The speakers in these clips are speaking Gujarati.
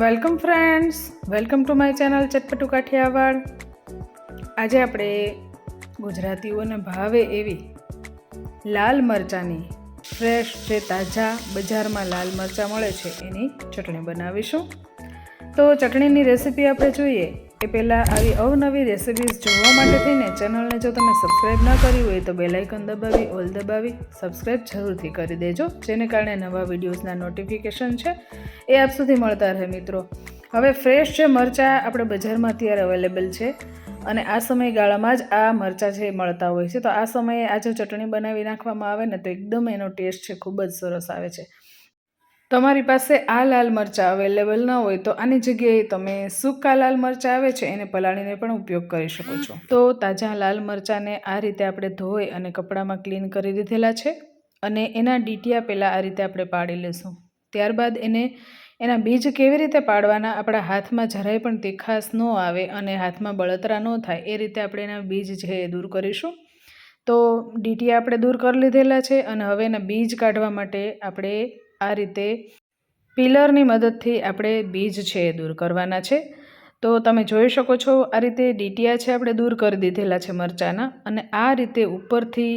Welcome friends, welcome to my channel Chatpatu Kathiawad. આજે આપણે ગુજરાતીઓને ભાવે એવી લાલ મરચાંની ફ્રેશ જે તાજા બજારમાં લાલ મરચાં મળે છે એની ચટણી બનાવીશું. તો ચટણીની રેસીપી આપણે જોઈએ એ પહેલાં આવી અવનવી રેસીપીઝ જોવા માટે થઈને ચેનલને જો તમે સબસ્ક્રાઈબ ન કરી હોય તો બેલ આઇકન દબાવી ઓલ દબાવી સબસ્ક્રાઈબ જરૂરથી કરી દેજો, જેને કારણે નવા વિડીયોઝના નોટિફિકેશન છે એ આપ સુધી મળતા રહે. મિત્રો, હવે ફ્રેશ જે મરચાં આપણે બજારમાં અત્યારે અવેલેબલ છે અને આ સમયગાળામાં જ આ મરચાં છે મળતા હોય છે, તો આ સમયે આ જો ચટણી બનાવી નાખવામાં આવે ને તો એકદમ એનો ટેસ્ટ છે ખૂબ જ સરસ આવે છે. તમારી પાસે આ લાલ મરચાં અવેલેબલ ન હોય તો આની જગ્યાએ તમે સૂકા લાલ મરચાં આવે છે એને પલાળીને પણ ઉપયોગ કરી શકો છો. તો તાજા લાલ મરચાંને આ રીતે આપણે ધોઈ અને કપડામાં ક્લીન કરી દીધેલા છે અને એના ડીટીયા પહેલાં આ રીતે આપણે પાડી લઈશું. ત્યારબાદ એના બીજ કેવી રીતે પાડવાના, આપણા હાથમાં જરાય પણ તીખાશ ન આવે અને હાથમાં બળતરા ન થાય એ રીતે આપણે એના બીજ છે એ દૂર કરીશું. તો ડીટીયા આપણે દૂર કરી લીધેલા છે અને હવે એના બીજ કાઢવા માટે આપણે આ રીતે પિલરની મદદથી આપણે બીજ છે એ દૂર કરવાના છે. તો તમે જોઈ શકો છો આ રીતે ડીટીયા છે આપણે દૂર કરી દીધેલા છે મરચાંના, અને આ રીતે ઉપરથી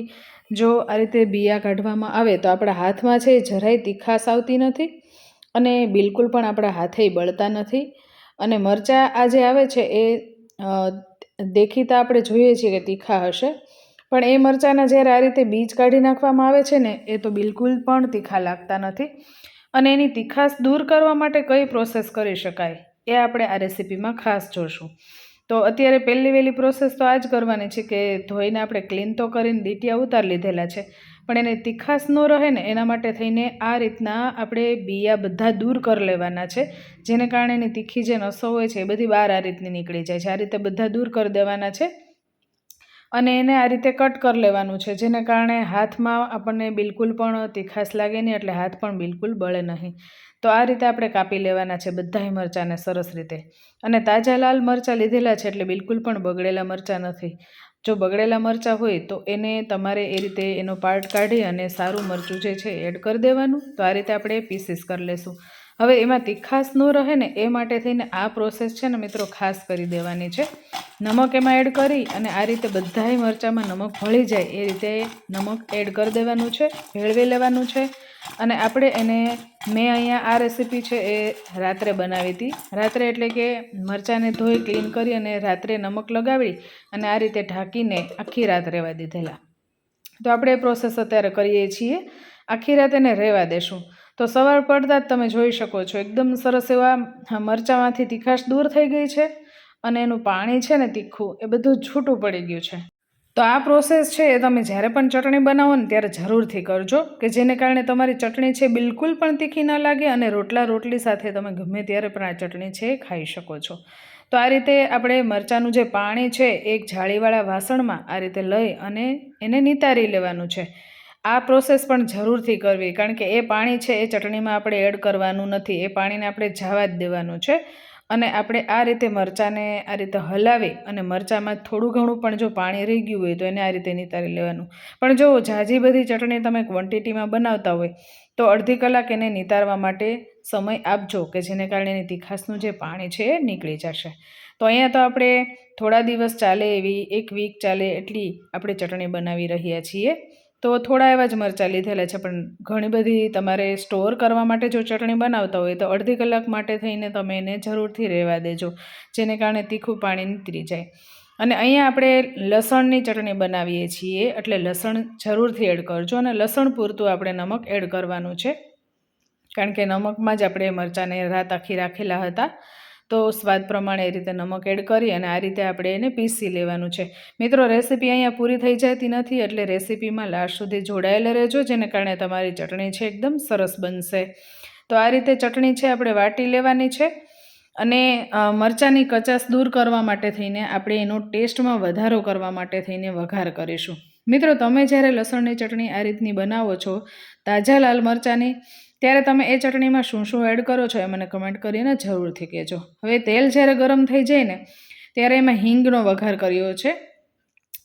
જો આ રીતે બિયા કાઢવામાં આવે તો આપણા હાથમાં છે જરાય તીખાશ આવતી નથી અને બિલકુલ પણ આપણા હાથે બળતા નથી. અને મરચાં આ જે આવે છે એ દેખીતા આપણે જોઈએ છીએ કે તીખા હશે, પણ એ મરચાંના જ્યારે આ રીતે બીજ કાઢી નાખવામાં આવે છે ને એ તો બિલકુલ પણ તીખા લાગતા નથી. અને એની તીખાશ દૂર કરવા માટે કઈ પ્રોસેસ કરી શકાય એ આપણે આ રેસીપીમાં ખાસ જોશું. તો અત્યારે પહેલી વહેલી પ્રોસેસ તો આ જ કરવાની છે કે ધોઈને આપણે ક્લીન તો કરીને ડીટીયા ઉતારી લીધેલા છે, પણ એને તીખાશ ન રહે ને એના માટે થઈને આ રીતના આપણે બિયા બધા દૂર કરી લેવાના છે, જેને કારણે એની તીખી જે નસો હોય છે એ બધી બહાર આ રીતની નીકળી જાય છે. આ રીતે બધા દૂર કરી દેવાના છે અને એને આ રીતે કટ કરી લેવાનું છે, જેને કારણે હાથમાં આપણને બિલકુલ પણ તીખાશ લાગે નહીં, એટલે હાથ પણ બિલકુલ બળે નહીં. તો આ રીતે આપણે કાપી લેવાના છે બધાય મરચાંને સરસ રીતે. અને તાજા લાલ મરચાં લીધેલા છે એટલે બિલકુલ પણ બગડેલા મરચાં નથી. જો બગડેલા મરચાં હોય તો એને તમારે એ રીતે એનો પાર્ટ કાઢી અને સારું મરચું જે છે એડ કરી દેવાનું. તો આ રીતે આપણે પીસીસ કરી લેશું. હવે એમાં તીખાશ ન રહે ને એ માટે થઈને આ પ્રોસેસ છે ને મિત્રો ખાસ કરી દેવાની છે. નમક એમાં એડ કરી અને આ રીતે બધાય મરચાંમાં નમક ભળી જાય એ રીતે નમક એડ કરી દેવાનું છે, ભેળવી લેવાનું છે. અને આપણે મેં અહીંયા આ રેસીપી છે એ રાત્રે બનાવી હતી. રાત્રે એટલે કે મરચાંને ધોઈ ક્લીન કરી અને રાત્રે નમક લગાવી અને આ રીતે ઢાંકીને આખી રાત રહેવા દીધેલા. તો આપણે એ પ્રોસેસ અત્યારે કરીએ છીએ, આખી રાત એને રહેવા દેશું. તો સવાર પડતા જ તમે જોઈ શકો છો એકદમ સરસ એવા મરચાંમાંથી તીખાશ દૂર થઈ ગઈ છે અને એનું પાણી છે ને તીખું એ બધું છૂટું પડી ગયું છે. તો આ પ્રોસેસ છે એ તમે જ્યારે પણ ચટણી બનાવો ને ત્યારે જરૂરથી કરજો, કે જેને કારણે તમારી ચટણી છે બિલકુલ પણ તીખી ન લાગે અને રોટલી સાથે તમે ગમે ત્યારે પણ આ ચટણી છે એ ખાઈ શકો છો. તો આ રીતે આપણે મરચાંનું જે પાણી છે એક જાળીવાળા વાસણમાં આ રીતે લઈ અને એને નિતારી લેવાનું છે. આ પ્રોસેસ પણ જરૂરથી કરવી, કારણ કે એ પાણી છે એ ચટણીમાં આપણે એડ કરવાનું નથી, એ પાણીને આપણે જવા જ દેવાનું છે. અને આપણે આ રીતે મરચાંને આ રીતે હલાવી અને મરચાંમાં થોડું ઘણું પણ જો પાણી રહી ગયું હોય તો એને આ રીતે નિતારી લેવાનું. પણ જો ઝાઝી બધી ચટણી તમે ક્વોન્ટિટીમાં બનાવતા હોય તો અડધી કલાક એને નિતારવા માટે સમય આપજો, કે જેને કારણે એની તીખાશનું જે પાણી છે એ નીકળી જશે. તો અહીંયા તો આપણે થોડા દિવસ ચાલે એવી, 1 વીક ચાલે એટલી આપણે ચટણી બનાવી રહ્યા છીએ. તો થોડા એવા જ મરચાં લીધેલા છે, પણ ઘણી બધી તમારે સ્ટોર કરવા માટે જો ચટણી બનાવતા હોય તો અડધી કલાક માટે થઈને તમે એને જરૂરથી રહેવા દેજો, જેને કારણે તીખું પાણી નીતરી જાય. અને અહીંયા આપણે લસણની ચટણી બનાવીએ છીએ એટલે લસણ જરૂરથી એડ કરજો, અને લસણ પૂરતું આપણે નમક એડ કરવાનું છે, કારણ કે નમકમાં જ આપણે મરચાંને રાત આખી રાખેલા હતા. તો સ્વાદ પ્રમાણે એ રીતે નમક એડ કરી અને આ રીતે આપણે એને પીસી લેવાનું છે. મિત્રો, રેસીપી અહીંયા પૂરી થઈ જતી નથી, એટલે રેસીપીમાં લાસ્ટ સુધી જોડાયેલા રહેજો, જેને કારણે તમારી ચટણી છે એકદમ સરસ બનશે. તો આ રીતે ચટણી છે આપણે વાટી લેવાની છે અને મરચાંની કચાશ દૂર કરવા માટે થઈને આપણે એનો ટેસ્ટમાં વધારો કરવા માટે થઈને વઘાર કરીશું. મિત્રો, તમે જ્યારે લસણની ચટણી આ રીતની બનાવો છો તાજા લાલ મરચાંની, ત્યારે તમે એ ચટણીમાં શું શું એડ કરો છો એ મને કમેન્ટ કરીને જરૂરથી કહેજો. હવે તેલ જ્યારે ગરમ થઈ જાય ને ત્યારે એમાં હિંગનો વઘાર કર્યો છે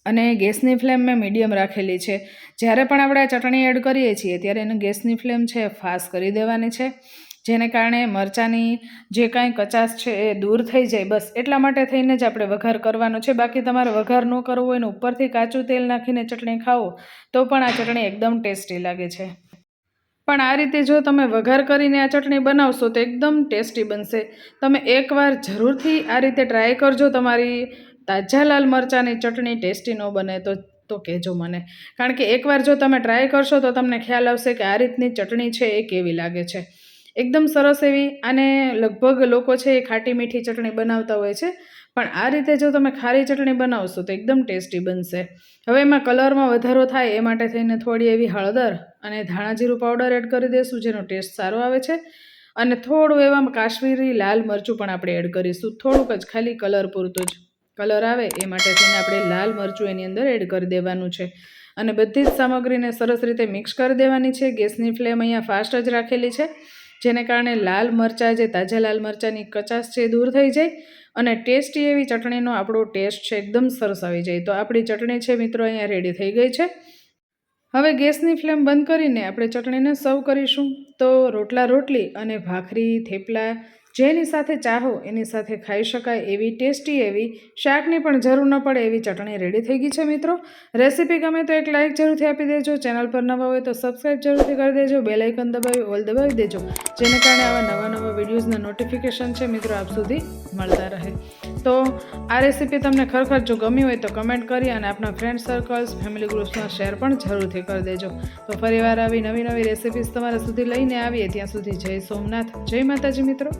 અને ગેસની ફ્લેમ મેં મીડિયમ રાખેલી છે. જ્યારે પણ આપણે આ ચટણી એડ કરીએ છીએ ત્યારે એને ગેસની ફ્લેમ છે ફાસ્ટ કરી દેવાની છે. જેને કારણે મરચાંની જે કાંઈ કચાશ છે એ દૂર થઈ જાય. બસ એટલા માટે થઈને જ આપણે વઘાર કરવાનો છે. બાકી તમારે વઘાર ન કરવો હોય ને ઉપરથી કાચું તેલ નાખીને ચટણી ખાઓ તો પણ આ ચટણી એકદમ ટેસ્ટી લાગે છે. પણ આ રીતે જો તમે વઘાર કરીને આ ચટણી બનાવશો તો એકદમ ટેસ્ટી બનશે. તમે એકવાર જરૂરથી આ રીતે ટ્રાય કરજો. તમારી તાજા લાલ મરચાંની ચટણી ટેસ્ટી ન બને તો કહેજો મને. કારણ કે એકવાર જો તમે ટ્રાય કરશો તો તમને ખ્યાલ આવશે કે આ રીતની ચટણી છે એ કેવી લાગે છે. એકદમ સરસ એવી. આને લગભગ લોકો છે એ ખાટી મીઠી ચટણી બનાવતા હોય છે, પણ આ રીતે જો તમે ખારી ચટણી બનાવશો તો એકદમ ટેસ્ટી બનશે. હવે એમાં કલરમાં વધારો થાય એ માટે થઈને થોડી એવી હળદર અને ધાણા જીરું પાવડર એડ કરી દઈશું, જેનો ટેસ્ટ સારો આવે છે. અને થોડું એવામાં કાશ્મીરી લાલ મરચું પણ આપણે એડ કરીશું, થોડુંક જ, ખાલી કલર પૂરતું જ. કલર આવે એ માટે થઈને આપણે લાલ મરચું એની અંદર એડ કરી દેવાનું છે. અને બધી જ સામગ્રીને સરસ રીતે મિક્સ કરી દેવાની છે. ગેસની ફ્લેમ અહીંયા ફાસ્ટ જ રાખેલી છે, જેને કારણે લાલ મરચાં, જે તાજા લાલ મરચાંની કચાશ છે એ દૂર થઈ જાય અને ટેસ્ટી એવી ચટણીનો આપણો ટેસ્ટ છે એકદમ સરસ આવી જાય. તો આપણી ચટણી છે મિત્રો અહીંયા રેડી થઈ ગઈ છે. હવે ગેસની ફ્લેમ બંધ કરીને આપણે ચટણીને સર્વ કરીશું. તો રોટલા રોટલી અને ભાખરી, થેપલા જેની સાથે ચાહો એની સાથે ખાઈ શકાય એવી ટેસ્ટી એવી, શાકની પણ જરૂર ન પડે એવી ચટણી રેડી થઈ ગઈ છે મિત્રો. રેસીપી ગમે તો એક લાઇક જરૂરથી આપી દેજો. ચેનલ પર નવા હોય તો સબસ્ક્રાઈબ જરૂરથી કરી દેજો. બેલ આઇકન દબાવી ઓલ દબાવી દેજો, જેને કારણે આવા નવા વિડીયોઝના નોટિફિકેશન છે મિત્રો આપ સુધી મળતા રહે. તો આ રેસીપી તમને ખરેખર જો ગમી હોય તો કમેન્ટ કરી અને આપણા ફ્રેન્ડ સર્કલ્સ, ફેમિલી ગ્રુપ્સમાં શેર પણ જરૂરથી કરી દેજો. તો ફરીવાર આવી નવી રેસીપીઝ તમારા સુધી લઈને આવીએ. ત્યાં સુધી જય સોમનાથ, જય માતાજી મિત્રો.